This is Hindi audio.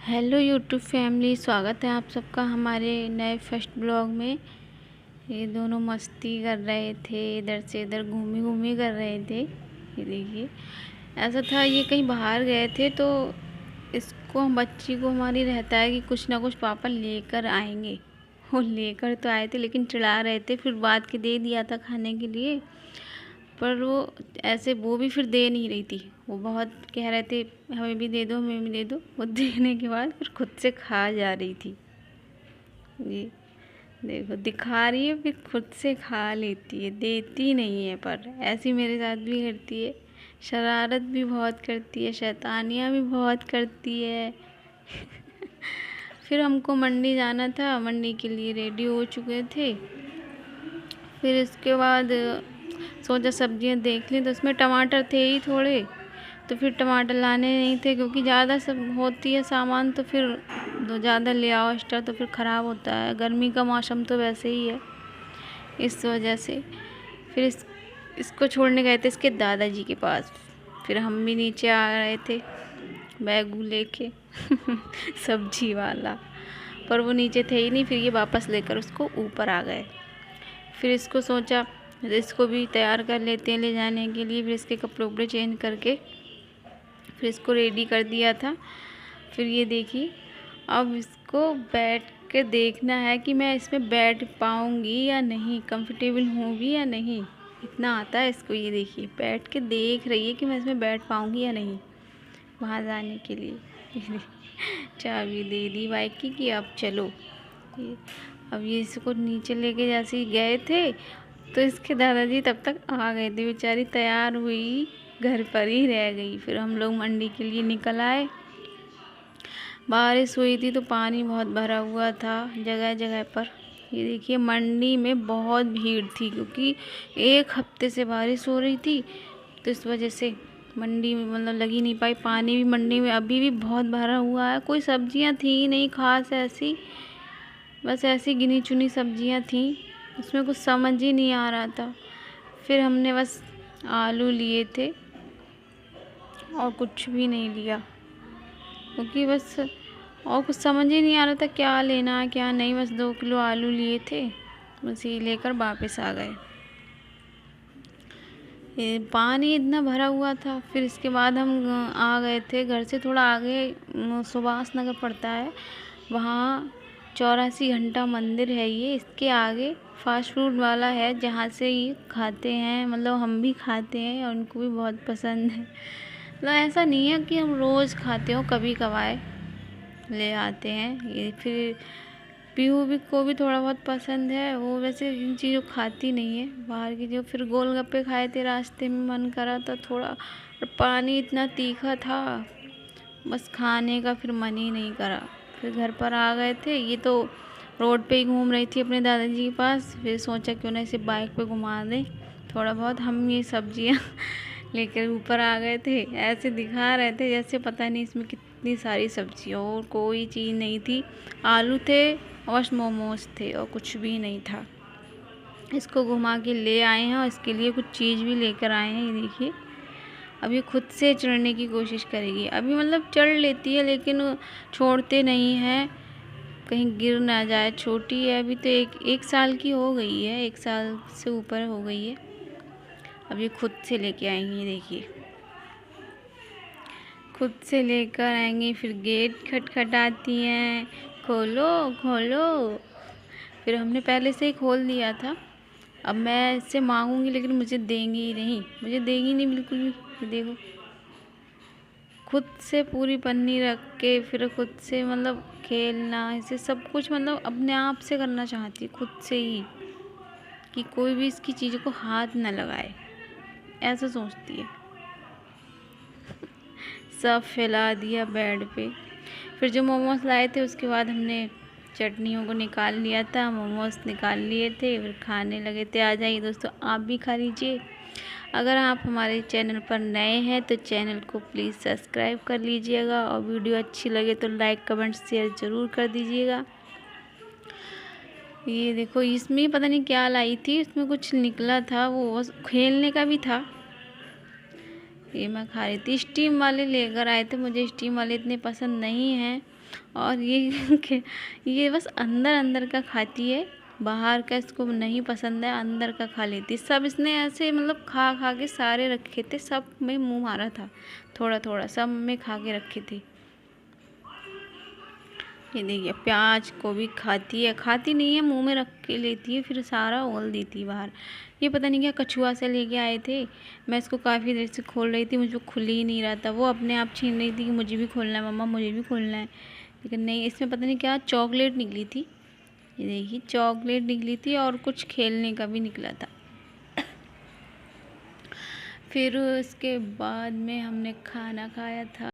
हेलो यूट्यूब फैमिली, स्वागत है आप सबका हमारे नए फर्स्ट ब्लॉग में। ये दोनों मस्ती कर रहे थे, इधर से इधर घूमी घूमी कर रहे थे। ये देखिए, ऐसा था ये कहीं बाहर गए थे तो इसको बच्ची को हमारी रहता है कि कुछ ना कुछ पापा लेकर आएंगे। वो लेकर तो आए थे लेकिन चिढ़ा रहे थे, फिर बात के दे दिया था खाने के लिए। पर वो ऐसे वो भी फिर दे नहीं रही थी, वो बहुत कह रहे थे हमें भी दे दो हमें भी दे दो। वो देने के बाद फिर खुद से खा जा रही थी। ये देखो, दिखा रही है फिर खुद से खा लेती है, देती नहीं है। पर ऐसी मेरे साथ भी करती है, शरारत भी बहुत करती है, शैतानियाँ भी बहुत करती है। फिर हमको मंडी जाना था, मंडी के लिए रेडी हो चुके थे। फिर इसके बाद सोचा सब्जियां देख ली तो उसमें टमाटर थे ही थोड़े, तो फिर टमाटर लाने नहीं थे क्योंकि ज़्यादा सब होती है सामान तो फिर दो ज़्यादा ले आओ एक्स्ट्रा तो फिर ख़राब होता है। गर्मी का मौसम तो वैसे ही है, इस वजह से फिर इसको छोड़ने गए थे इसके दादाजी के पास। फिर हम भी नीचे आ रहे थे बैग लेके सब्जी वाला, पर वो नीचे थे ही नहीं। फिर ये वापस लेकर उसको ऊपर आ गए। फिर इसको सोचा इसको भी तैयार कर लेते हैं ले जाने के लिए। फिर इसके कपड़े उपड़े चेंज करके फिर इसको रेडी कर दिया था। फिर ये देखिए, अब इसको बैठ के देखना है कि मैं इसमें बैठ पाऊँगी या नहीं, कंफर्टेबल होंगी या नहीं, इतना आता है इसको। ये देखिए, बैठ के देख रही है कि मैं इसमें बैठ पाऊँगी या नहीं वहाँ जाने के लिए। चाबी दे दी बाइक की कि अब चलो। अब ये इसको नीचे लेके जैसे ही गए थे तो इसके दादाजी तब तक आ गए थे। बेचारी तैयार हुई, घर पर ही रह गई। फिर हम लोग मंडी के लिए निकल आए। बारिश हुई थी तो पानी बहुत भरा हुआ था जगह जगह पर। ये देखिए, मंडी में बहुत भीड़ थी क्योंकि एक हफ्ते से बारिश हो रही थी, तो इस वजह से मंडी में मतलब लगी नहीं पाई। पानी भी मंडी में अभी भी बहुत भरा हुआ है। कोई सब्जियां थी नहीं खास ऐसी, बस ऐसी गिनी चुनी सब्जियां थी, उसमें कुछ समझ ही नहीं आ रहा था। फिर हमने बस आलू लिए थे और कुछ भी नहीं लिया क्योंकि बस और कुछ समझ ही नहीं आ रहा था क्या लेना है क्या नहीं। बस 2 किलो आलू लिए थे, बस ये लेकर वापस आ गए। ये पानी इतना भरा हुआ था। फिर इसके बाद हम आ गए थे घर से थोड़ा आगे, सुभाष नगर पड़ता है वहाँ, 84 घंटा मंदिर है ये। इसके आगे फास्ट फूड वाला है जहाँ से ये खाते हैं, मतलब हम भी खाते हैं और उनको भी बहुत पसंद है। मतलब ऐसा नहीं है कि हम रोज़ खाते हो, कभी कभार ले आते हैं ये। फिर पीहू भी को भी थोड़ा बहुत पसंद है, वो वैसे इन चीज़ों खाती नहीं है बाहर की जो। फिर गोलगप्पे खाए थे रास्ते में, मन करा था थोड़ा, और पानी इतना तीखा था बस खाने का फिर मन ही नहीं करा। फिर घर पर आ गए थे। ये तो रोड पे ही घूम रही थी अपने दादाजी के पास। फिर सोचा क्यों ना इसे बाइक पे घुमा दें थोड़ा बहुत। हम ये सब्जियां लेकर ऊपर आ गए थे। ऐसे दिखा रहे थे जैसे पता नहीं इसमें कितनी सारी सब्जियां, और कोई चीज़ नहीं थी। आलू थे और मोमोज थे और कुछ भी नहीं था। इसको घुमा के ले आए हैं और इसके लिए कुछ चीज़ भी लेकर आए हैं। ये देखिए, अब ये खुद से चढ़ने की कोशिश करेगी। अभी मतलब चढ़ लेती है लेकिन छोड़ते नहीं हैं, कहीं गिर ना जाए। छोटी है अभी तो, एक साल की हो गई है, 1 साल से ऊपर हो गई है। अब ये खुद से लेके आएंगी, देखिए खुद से लेकर आएंगी। फिर गेट खटखटाती हैं, खोलो खोलो। फिर हमने पहले से ही खोल दिया था। अब मैं इससे मांगूंगी लेकिन मुझे देंगी ही नहीं, मुझे देंगी नहीं बिल्कुल भी। ये देखो, खुद से पूरी पन्नी रख के फिर खुद से मतलब खेलना, इसे सब कुछ मतलब अपने आप से करना चाहती है, खुद से ही, कि कोई भी इसकी चीज़ों को हाथ न लगाए, ऐसा सोचती है। सब फैला दिया बेड पे। फिर जो मोमोज लाए थे उसके बाद हमने चटनियों को निकाल लिया था, मोमोज निकाल लिए थे, फिर खाने लगे थे। आ जाइए दोस्तों, आप भी खा लीजिए। अगर आप हमारे चैनल पर नए हैं तो चैनल को प्लीज़ सब्सक्राइब कर लीजिएगा, और वीडियो अच्छी लगे तो लाइक कमेंट शेयर ज़रूर कर दीजिएगा। ये देखो, इसमें पता नहीं क्या लाई थी, इसमें कुछ निकला था, वो खेलने का भी था। ये मैं खा रही थी। स्टीम वाले लेकर आए थे, मुझे स्टीम वाले इतने पसंद नहीं हैं। और ये बस अंदर अंदर का खाती है, बाहर का इसको नहीं पसंद है, अंदर का खा लेती है। सब इसने ऐसे मतलब खा खा के सारे रखे थे, सब में मुंह मारा था, थोड़ा थोड़ा सब में खा के रखे थे। ये देखिए प्याज को भी खाती है, खाती नहीं है, मुंह में रख के लेती है, फिर सारा ओल देती है बाहर। ये पता नहीं क्या कछुआ से लेके आए थे, मैं इसको काफ़ी देर से खोल रही थी, मुझे खुल ही नहीं रहा था। वो अपने आप छीन रही थी कि मुझे भी खोलना है मम्मा, मुझे भी खोलना है, लेकिन नहीं, इसमें पता नहीं क्या चॉकलेट निकली थी। ये देखिए चॉकलेट निकली थी और कुछ खेलने का भी निकला था। फिर उसके बाद में हमने खाना खाया था।